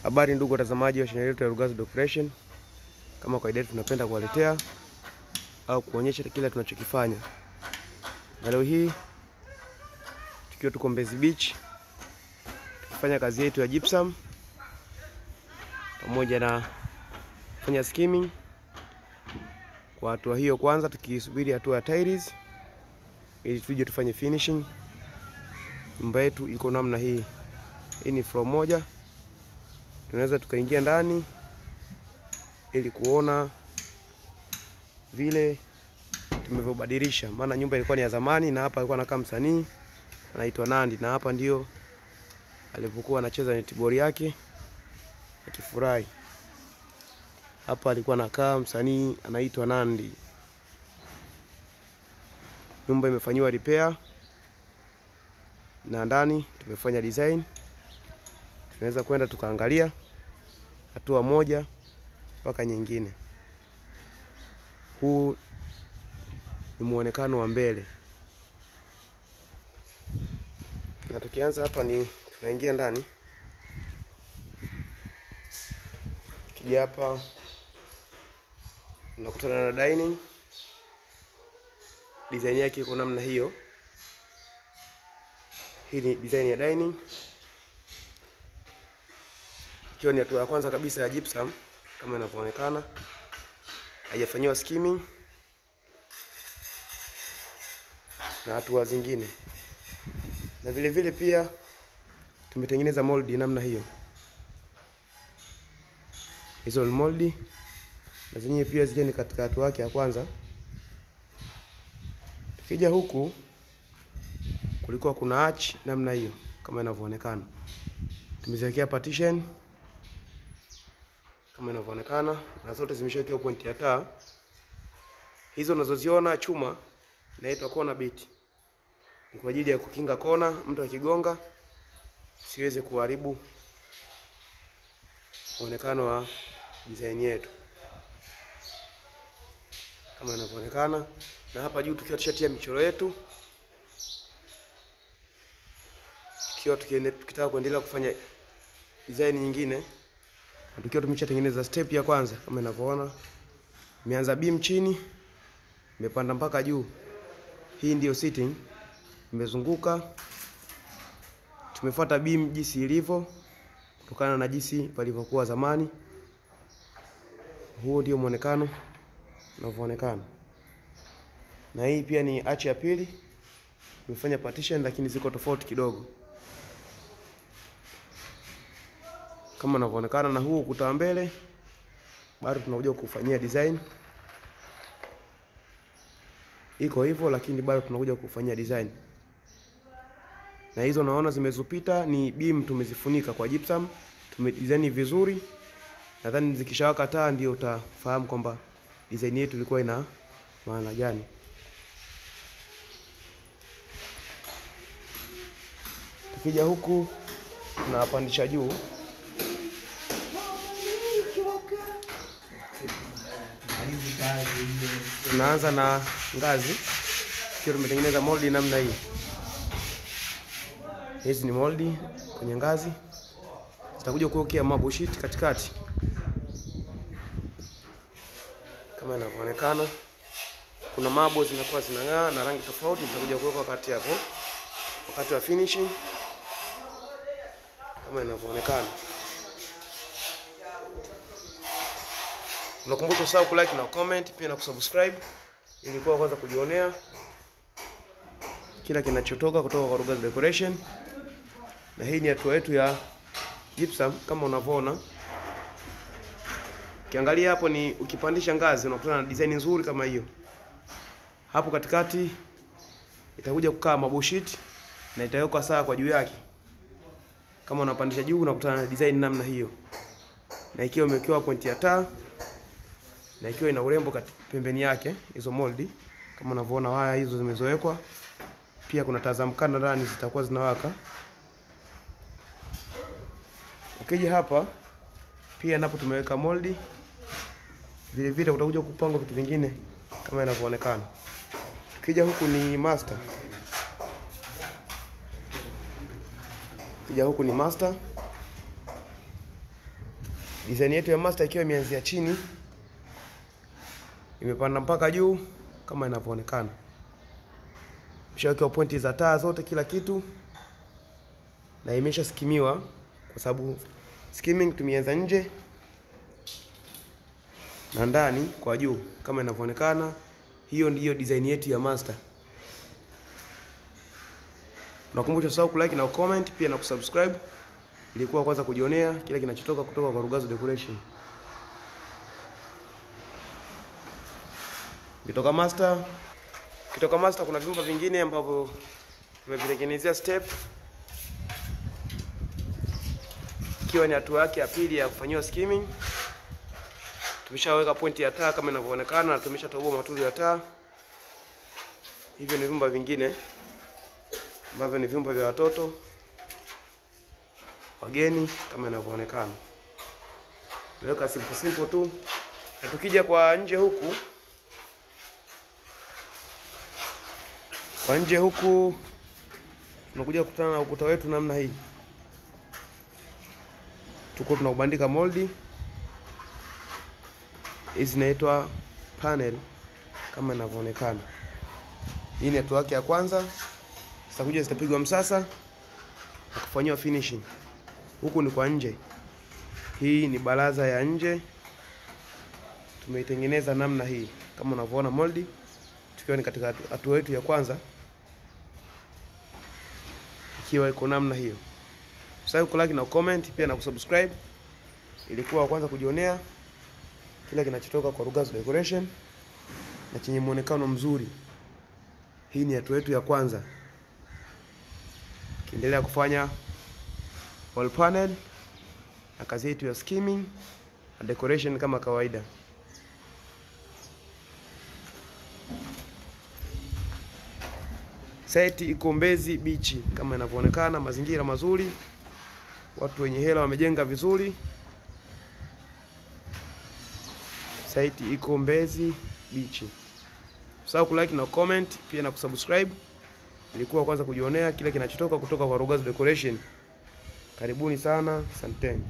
Habari ndugu watazamaji wa channel yetu ya Rugazu Decoration. Kama kawaida yetu tunapenda kuwaletea au kuonyesha kila tunachokifanya. Na leo hii tukiwa tuko Mbezi Beach tukifanya kazi yetu ya gypsum pamoja na kufanya skimming. Kwa hatua hiyo kwanza tukisubiri hatua ya tiles ili tuje tufanye finishing. Nyumba yetu iko namna hii. Hii ni floor moja. Tunaweza tukaingia ndani ili kuona vile tumevyobadilisha, maana nyumba ilikuwa ni ya zamani na hapa alikuwa anakaa msanii anaitwa Nandi, na hapa ndio alipokuwa anacheza netball yake akifurahi. Hapa alikuwa anakaa msanii anaitwa Nandi. Nyumba imefanywa repair na ndani tumefanya design. Tunaweza kwenda tukaangalia hatua moja mpaka nyingine. Huu ni muonekano wa mbele. Na tukianza hapa ni tunaingia ndani. Kija hapa unakutana na dining. Design yake iko namna hiyo. Hii ni design ya dining. Hiyo ni hatua ya kwanza kabisa ya gypsum kama inavyoonekana. Haijafanywa skimming na hatua zingine. Na vile vile pia tumetengeneza mold namna hiyo. Hizo mold na zenyewe pia zile ni katika hatua yake ya kwanza. Tukija huku kulikuwa kuna arch namna hiyo kama inavyoonekana. Tumeziwekea partition kama inavyoonekana, na zote zimeshawekewa point ya taa. Hizo unazoziona chuma inaitwa corner bit. Ni kwa ajili ya kukinga kona, mtu akigonga siweze kuharibu muonekano wa design yetu. Kama inavyoonekana, na hapa juu tukiwa tushatia michoro yetu. Tukitaka kuendelea kufanya design nyingine, tukiwa tumeshatengeneza step ya kwanza kama inavyoona. Imeanza beam chini, imepanda mpaka juu. Hii ndio sitting. Imezunguka. Tumefuata beam jinsi ilivyo kutokana na jinsi palivyokuwa zamani. Huo ndio muonekano unavyoonekana. Na hii pia ni arch ya pili. Tumefanya partition lakini ziko tofauti kidogo. Kama inavyoonekana, na huu ukuta wa mbele bado tunakuja kufanyia design. Iko hivyo lakini bado tunakuja kufanyia design. Na hizo naona zimezupita ni beam tumezifunika kwa gypsum. Tumedesign vizuri. Nadhani zikishawaka taa ndio utafahamu kwamba design yetu ilikuwa ina maana gani. Tukija huku tunapandisha juu. Tunaanza na ngazi. Kisha tumetengeneza mold namna hii. Hizi ni mold kwenye ngazi. Tutakuja kuwekea marble sheet katikati. Kama inavyoonekana, kuna marble zinakuwa zinang'aa na rangi tofauti, tutakuja kuweka wakati hapo wakati wa finishing. Kama inavyoonekana. Unakumbuka usahau ku like na comment pia na kusubscribe ili kwa kwanza kujionea kila kinachotoka kutoka kwa Rugazu Decoration. Na hii ni hatua yetu ya gypsum kama unavyoona. Ukiangalia hapo ni ukipandisha ngazi unakutana na design nzuri kama hiyo. Hapo katikati itakuja kukaa marble sheet na itawekwa sawa kwa juu yake. Kama unapandisha juu unakutana na design namna hiyo. Na ikiwa imewekewa point ya taa na ikiwa ina urembo pembeni yake hizo mold kama unavyoona, waya hizo zimezowekwa. Pia kuna taa za mkanda ndani zitakuwa zinawaka. Ukija hapa pia napo tumeweka mold. Vile vile utakuja kupanga vitu vingine kama inavyoonekana. Ukija huku ni master. Ukija huku ni master. Design yetu ya master ikiwa imeanzia chini imepanda mpaka juu kama inavyoonekana. Mshaweka pointi za taa zote, kila kitu, na imesha skimiwa kwa sababu skimming tumeanza nje na ndani kwa juu kama inavyoonekana. Hiyo ndiyo design yetu ya master. Nakumbusha usahau kulike na comment pia na kusubscribe ili kuwa kwanza kujionea kile kinachotoka kutoka kwa Rugazu Decoration. Kitoka master kuna vyumba vingine ambavyo tumevitengenezea step, ikiwa ni hatua yake ya pili ya kufanyia skimming. Tumeshaweka pointi ya taa kama inavyoonekana na tumeshatoboa matundu ya taa. Hivyo ni vyumba vingine ambavyo ni vyumba vya watoto wageni kama inavyoonekana. Tunaweka simple tu. Na tukija kwa nje huku, tunakuja kukutana na ukuta wetu namna hii. Tuko tunakubandika moldi. Hizi zinaitwa panel kama inavyoonekana. Hii ni hatua yake ya kwanza. Sasa kuja zitapigwa msasa na kufanywa finishing. Huku ni kwa nje. Hii ni baraza ya nje. Tumeitengeneza namna hii kama unavyoona moldi, tukiwa ni katika hatua yetu ya kwanza, ikiwa iko namna hiyo. Usahau kulike na comment pia na kusubscribe ili kuwa kwanza kujionea kila kinachotoka kwa Rugazu Decoration na chenye muonekano mzuri. Hii ni hatua yetu ya kwanza. Kiendelea kufanya wall panel na kazi yetu ya skimming na decoration kama kawaida. Site iko Mbezi Beach kama inavyoonekana, mazingira mazuri, watu wenye hela wamejenga vizuri. Site iko Mbezi Beach. Usahau kulike na comment pia na kusubscribe ili kuwa kwanza kujionea kile kinachotoka kutoka kwa Rugazu Decoration. Karibuni sana, asanteni.